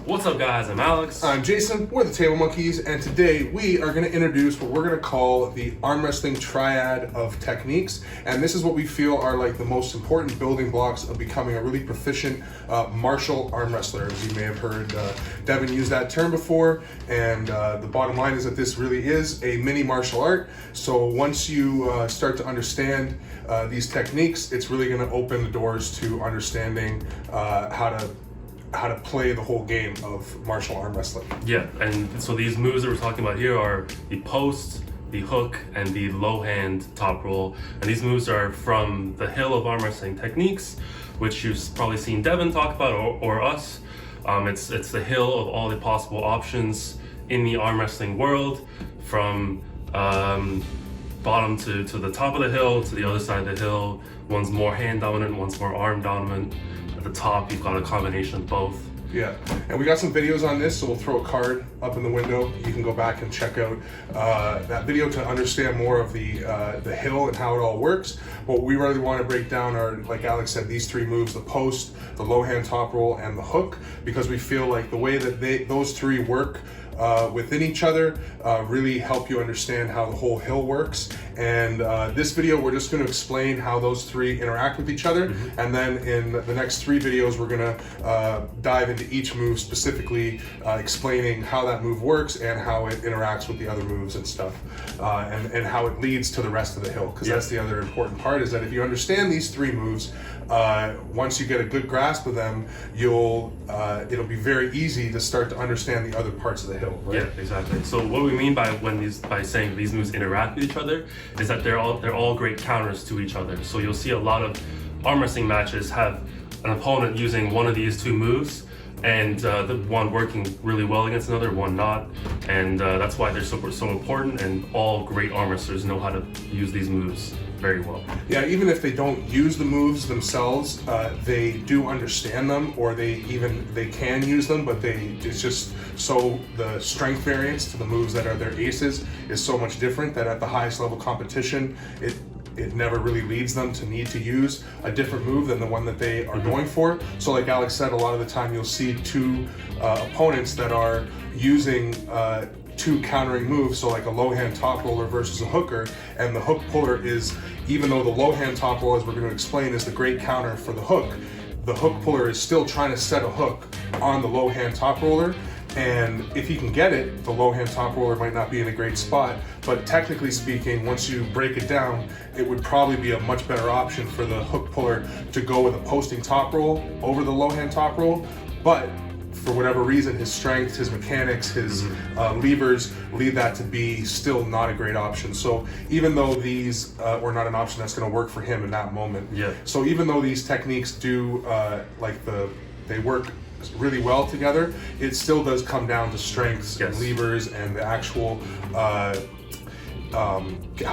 What's up, guys? I'm Alex. I'm Jason. We're the Table Monkeys, and today we are going to introduce what we're going to call the arm wrestling triad of techniques. And this is what we feel are like the most important building blocks of becoming a really proficient martial arm wrestler. As you may have heard Devin use that term before. And the bottom line is that this really is a mini martial art. So once you start to understand these techniques, it's really going to open the doors to understanding how to play the whole game of martial arm wrestling. Yeah, and so these moves that we're talking about here are the post, the hook, and the low hand top roll. And these moves are from the hill of arm wrestling techniques, which you've probably seen Devin talk about or us. It's the hill of all the possible options in the arm wrestling world, from bottom to the top of the hill, to the other side of the hill. One's more hand dominant, one's more arm dominant. At the top, you've got a combination of both. Yeah, and we got some videos on this, so we'll throw a card up in the window. You can go back and check out that video to understand more of the hill and how it all works. What we really want to break down are, like Alex said, these three moves: the post, the low hand top roll, and the hook, because we feel like the way that those three work within each other really help you understand how the whole hill works. And this video, we're just going to explain how those three interact with each other. And then in the next three videos, we're going to dive into each move specifically, explaining how that move works and how it interacts with the other moves and stuff, and how it leads to the rest of the hill. Because that's the other important part, is that if you understand these three moves, once you get a good grasp of them, it'll be very easy to start to understand the other parts of the hill. Right? Yeah, exactly. So what we mean by saying these moves interact with each other is that they're all great counters to each other. So you'll see a lot of arm wrestling matches have an opponent using one of these two moves, and the one working really well against another, one not. And that's why they're so important, and all great arm wrestlers know how to use these moves very well. Yeah, even if they don't use the moves themselves, they do understand them, or they can use them, but it's just so the strength variance to the moves that are their aces is so much different that at the highest level competition, it never really leads them to need to use a different move than the one that they are going for. So like Alex said, a lot of the time you'll see two opponents that are using two countering moves, so like a low hand top roller versus a hooker, and the hook puller is, even though the low hand top roller, as we're going to explain, is the great counter for the hook puller is still trying to set a hook on the low hand top roller. And if he can get it, the low hand top roller might not be in a great spot, but technically speaking, once you break it down, it would probably be a much better option for the hook puller to go with a posting top roll over the low hand top roll. But for whatever reason, his strength, his mechanics, his levers lead that to be still not a great option. So even though these were not an option that's going to work for him in that moment. Yeah. So even though these techniques do they work really well together, it still does come down to strengths and levers and the actual how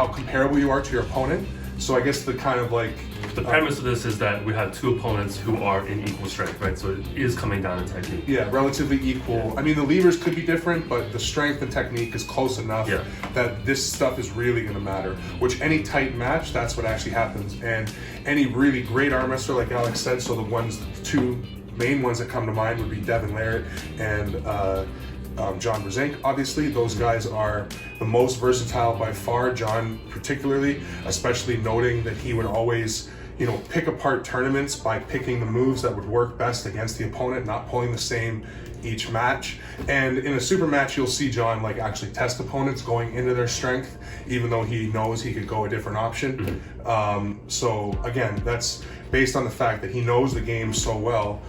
comparable you are to your opponent. So I guess the premise of this is that we have two opponents who are in equal strength, right? So it is coming down to technique. Yeah, relatively equal. Yeah. I mean, the levers could be different, but the strength and technique is close enough that this stuff is really going to matter. Which any tight match, that's what actually happens. And any really great arm wrestler, like Alex said, so the two main ones that come to mind would be Devin Larratt and John Brzenk. Obviously, those guys are the most versatile by far. John particularly, especially noting that he would always, pick apart tournaments by picking the moves that would work best against the opponent, not pulling the same each match. And in a super match, you'll see John actually test opponents going into their strength, even though he knows he could go a different option. So again, that's based on the fact that he knows the game so well.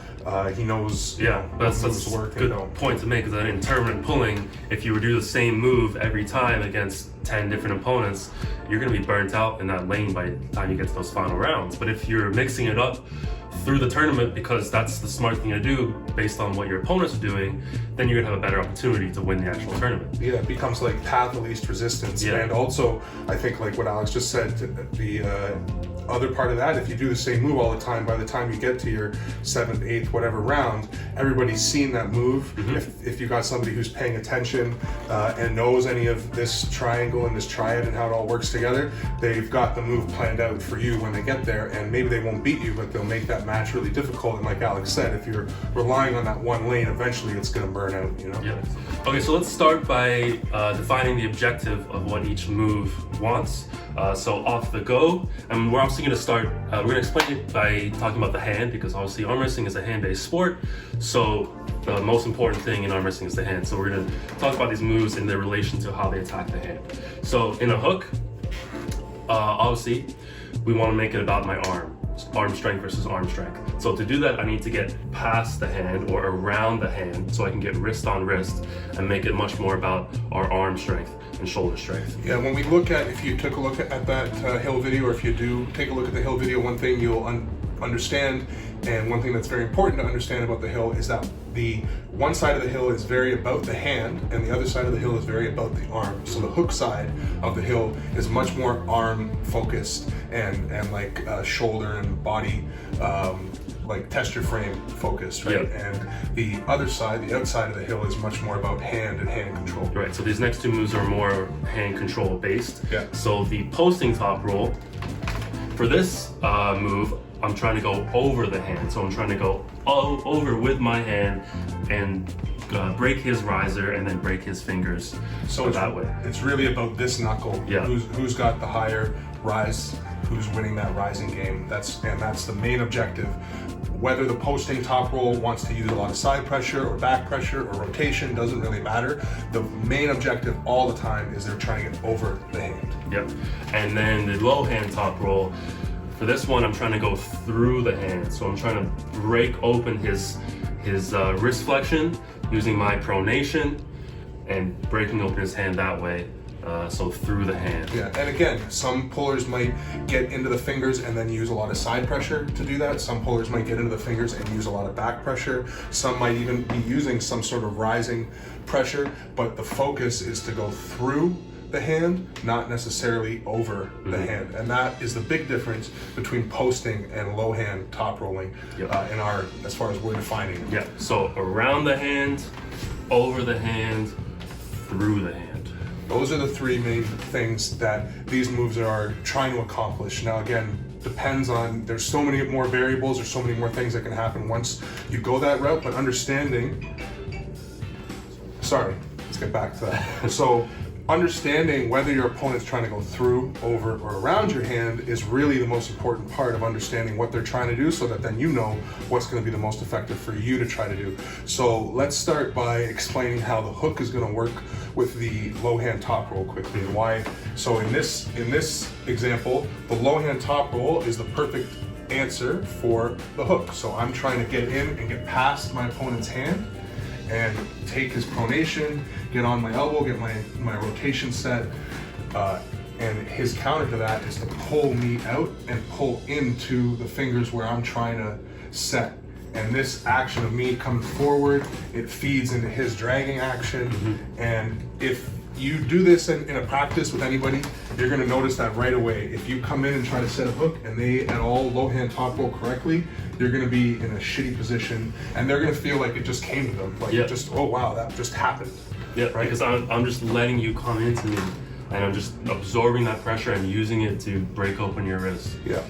He knows that's a good point to make, is that in tournament pulling, if you would do the same move every time against 10 different opponents, you're going to be burnt out in that lane by the time you get to those final rounds. But if you're mixing it up through the tournament, because that's the smart thing to do based on what your opponents are doing, then you're gonna have a better opportunity to win the actual tournament. Yeah, it becomes like path of least resistance. And also, I think like what Alex just said, other part of that, if you do the same move all the time, by the time you get to your 7th, 8th, whatever round, everybody's seen that move. If you got somebody who's paying attention and knows any of this triangle and this triad and how it all works together, they've got the move planned out for you when they get there, and maybe they won't beat you, but they'll make that match really difficult. And like Alex said, if you're relying on that one lane, eventually it's going to burn out, you know? Yeah. Okay, so let's start by defining the objective of what each move wants. So off the go, and we're obviously going to start, we're going to explain it by talking about the hand, because obviously arm wrestling is a hand-based sport. So the most important thing in arm wrestling is the hand. So we're going to talk about these moves in their relation to how they attack the hand. So in a hook, obviously, we want to make it about my arm strength versus arm strength. So to do that, I need to get past the hand or around the hand so I can get wrist on wrist and make it much more about our arm strength and shoulder strength. Yeah, when we look at, if you took a look at that hill video, or if you do take a look at the hill video, one thing you'll understand, and one thing that's very important to understand about the hill, is that the one side of the hill is very about the hand and the other side of the hill is very about the arm. So the hook side of the hill is much more arm focused and like shoulder and body, like test your frame focused, right? Yep. And the other side, the outside of the hill, is much more about hand and hand control. Right, so these next two moves are more hand control based. Yeah. So the posting top roll, for this move, I'm trying to go over the hand. So I'm trying to go over with my hand and break his riser and then break his fingers. So that way. It's really about this knuckle. Yeah. Who's got the higher rise, who's winning that rising game. That's the main objective. Whether the posting top roll wants to use a lot of side pressure or back pressure or rotation, doesn't really matter. The main objective all the time is they're trying to get over the hand. Yep. And then the low hand top roll, for this one, I'm trying to go through the hand. So I'm trying to break open his wrist flexion using my pronation and breaking open his hand that way. So through the hand. Yeah, and again, some pullers might get into the fingers and then use a lot of side pressure to do that. Some pullers might get into the fingers and use a lot of back pressure. Some might even be using some sort of rising pressure, but the focus is to go through the hand, not necessarily over the hand. And that is the big difference between posting and low hand top rolling. Yep. In our, as far as we're defining it. Yeah, so around the hand, over the hand, through the hand. Those are the three main things that these moves are trying to accomplish. Now again, depends on, there's so many more variables, there's so many more things that can happen once you go that route, but understanding, sorry, let's get back to that. So understanding whether your opponent's trying to go through, over, or around your hand is really the most important part of understanding what they're trying to do, so that then you know what's going to be the most effective for you to try to do. So let's start by explaining how the hook is going to work with the low hand top roll quickly, and why. So in this example, the low hand top roll is the perfect answer for the hook. So I'm trying to get in and get past my opponent's hand and take his pronation, get on my elbow, get my rotation set, and his counter to that is to pull me out and pull into the fingers where I'm trying to set. And this action of me coming forward, it feeds into his dragging action. And if you do this in a practice with anybody, you're gonna notice that right away. If you come in and try to set a hook and they at all low hand top roll correctly, you're gonna be in a shitty position and they're gonna feel like it just came to them. Like it just, oh wow, that just happened. Yeah, right? Because I'm just letting you come into me and I'm just absorbing that pressure and using it to break open your wrist. Yeah.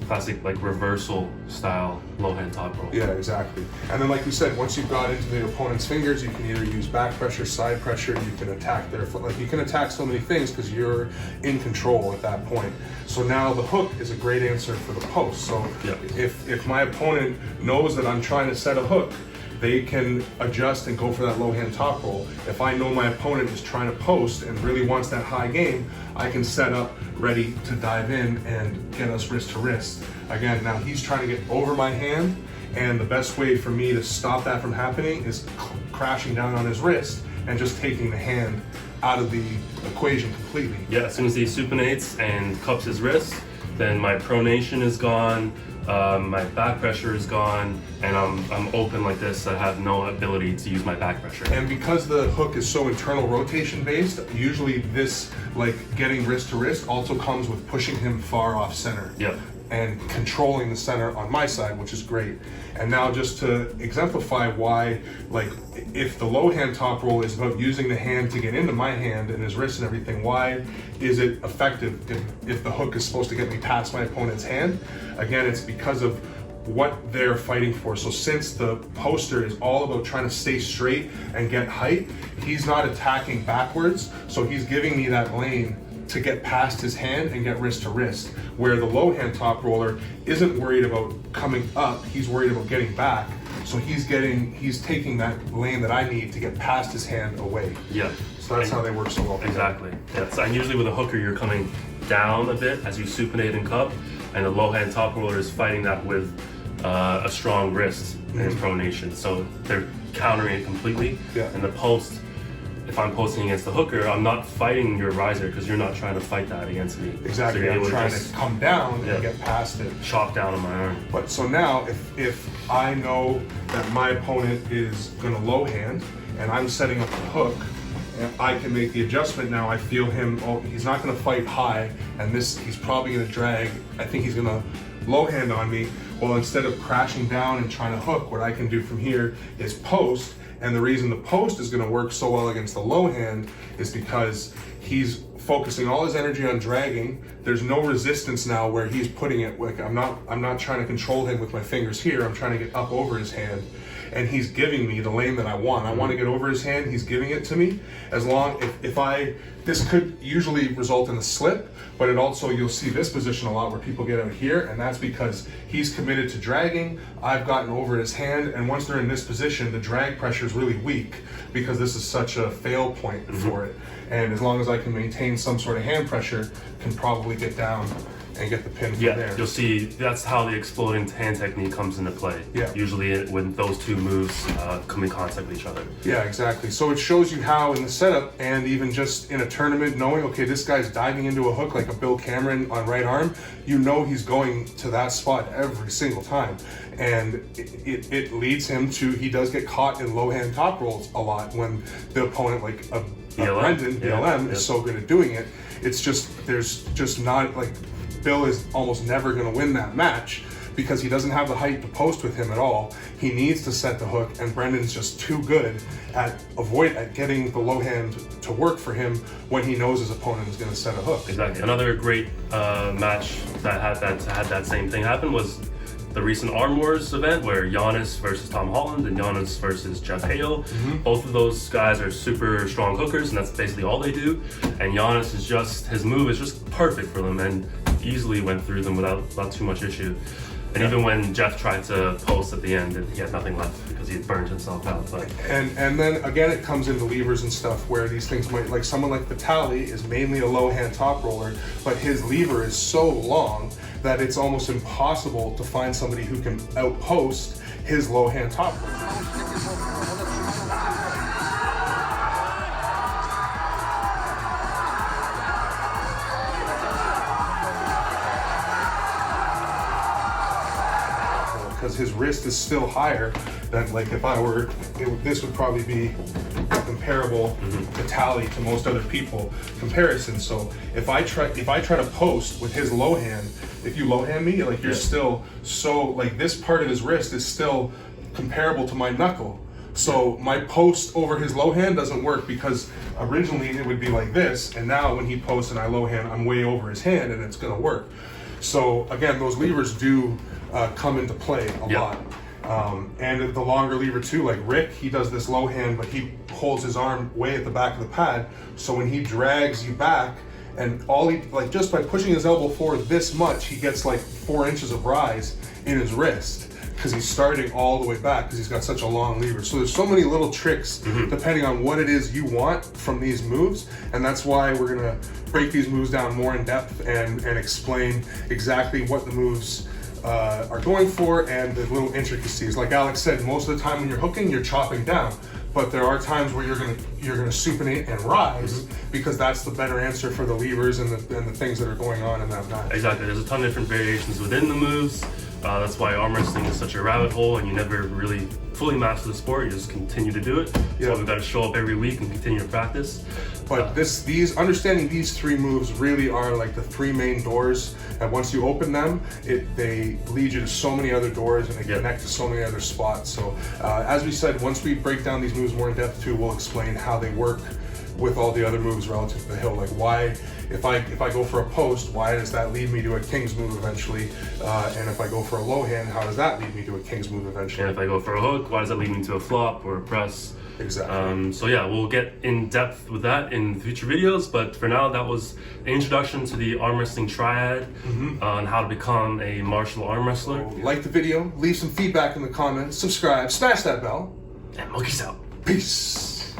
Classic like reversal style low hand top roll. Yeah, exactly. And then like we said, once you've got into your opponent's fingers, you can either use back pressure, side pressure, you can attack their foot. Like you can attack so many things because you're in control at that point. So now the hook is a great answer for the post. So if my opponent knows that I'm trying to set a hook, they can adjust and go for that low hand top roll. If I know my opponent is trying to post and really wants that high game, I can set up ready to dive in and get us wrist to wrist. Again, now he's trying to get over my hand, and the best way for me to stop that from happening is crashing down on his wrist and just taking the hand out of the equation completely. Yeah, as soon as he supinates and cups his wrist, then my pronation is gone, my back pressure is gone, and I'm open like this. I have no ability to use my back pressure. And because the hook is so internal rotation based, usually this, like getting wrist to wrist, also comes with pushing him far off center. Yep. and controlling the center on my side, which is great. And now just to exemplify why, like if the low hand top roll is about using the hand to get into my hand and his wrist and everything, why is it effective if the hook is supposed to get me past my opponent's hand? Again, it's because of what they're fighting for. So since the poster is all about trying to stay straight and get height, he's not attacking backwards, so he's giving me that lane to get past his hand and get wrist to wrist, where the low hand top roller isn't worried about coming up, he's worried about getting back. So he's taking that lane that I need to get past his hand away. Yeah. So that's how they work so well together. Exactly. Yeah. So, and usually with a hooker, you're coming down a bit as you supinate and cup, and the low hand top roller is fighting that with a strong wrist in his pronation. So they're countering it completely. Yeah. And the post, if I'm posting against the hooker, I'm not fighting your riser because you're not trying to fight that against me. Exactly. So I'm trying to come down and get past it. Chop down on my arm. But so now, if I know that my opponent is going to low hand and I'm setting up the hook, I can make the adjustment now. I feel him, he's not going to fight high, and he's probably going to drag. I think he's going to low hand on me. Well, instead of crashing down and trying to hook, what I can do from here is post. And the reason the post is going to work so well against the low hand is because he's focusing all his energy on dragging. There's no resistance now where he's putting it, like I'm not trying to control him with my fingers here. I'm trying to get up over his hand, and he's giving me the lane that I want. I want to get over his hand. He's giving it to me. As long this could usually result in a slip, but it also, you'll see this position a lot where people get out here, and that's because he's committed to dragging. I've gotten over his hand, and once they're in this position, the drag pressure is really weak because this is such a fail point for it. And as long as I can maintain some sort of hand pressure, can probably get down and get the pin from there. You'll see that's how the exploding hand technique comes into play. Yeah. Usually when those two moves come in contact with each other. Yeah, exactly. So it shows you how in the setup and even just in a tournament, knowing, okay, this guy's diving into a hook like a Bill Cameron on right arm, you know he's going to that spot every single time. And it leads him to, he does get caught in low hand top rolls a lot when the opponent, like a Brendan, BLM, is so good at doing it. It's just, there's just not, like, Bill is almost never going to win that match because he doesn't have the height to post with him at all. He needs to set the hook, and Brendan's just too good at getting the low hand to work for him when he knows his opponent is going to set a hook. Exactly. Another great match that had that same thing happen was the recent Arm Wars event where Giannis versus Tom Holland and Giannis versus Jeff Hale. Both of those guys are super strong hookers, and that's basically all they do. And Giannis is his move is just perfect for them and easily went through them without too much issue. And even when Jeff tried to post at the end, he had nothing left because he had burned himself out. But and then again, it comes into levers and stuff where these things might, like someone like Vitaly is mainly a low hand top roller, but his lever is so long that it's almost impossible to find somebody who can outpost his low hand top roller. Because his wrist is still higher than, like, if I were, this would probably be comparable Vitaly to most other people comparison. So if I try to post with his low hand, if you low hand me, like, you're still so, like, this part of his wrist is still comparable to my knuckle. So my post over his low hand doesn't work because originally it would be like this, and now when he posts and I low hand, I'm way over his hand, and it's gonna work. So again, those levers do come into play a lot. And the longer lever too, like Rick, he does this low hand, but he holds his arm way at the back of the pad. So when he drags you back, and just by pushing his elbow forward this much, he gets like 4 inches of rise in his wrist because he's starting all the way back because he's got such a long lever. So there's so many little tricks depending on what it is you want from these moves, and that's why we're gonna break these moves down more in depth and explain exactly what the moves are going for and the little intricacies. Like Alex said, most of the time when you're hooking, you're chopping down, but there are times where you're gonna supinate and rise because that's the better answer for the levers and the things that are going on in that match. Exactly. There's a ton of different variations within the moves. That's why arm wrestling is such a rabbit hole, and you never really fully master the sport, you just continue to do it. Yeah. So we've got to show up every week and continue to practice. But understanding these three moves really are like the three main doors, and once you open them, they lead you to so many other doors, and they connect to so many other spots. So as we said, once we break down these moves more in depth too, we'll explain how they work with all the other moves relative to the hill. Like why, if I go for a post, why does that lead me to a king's move eventually? And if I go for a low hand, how does that lead me to a king's move eventually? And if I go for a hook, why does that lead me to a flop or a press? Exactly. So yeah, we'll get in depth with that in future videos, but for now that was an introduction to the arm wrestling triad on how to become a martial arm wrestler. So like the video, leave some feedback in the comments, subscribe, smash that bell, And monkeys out. peace.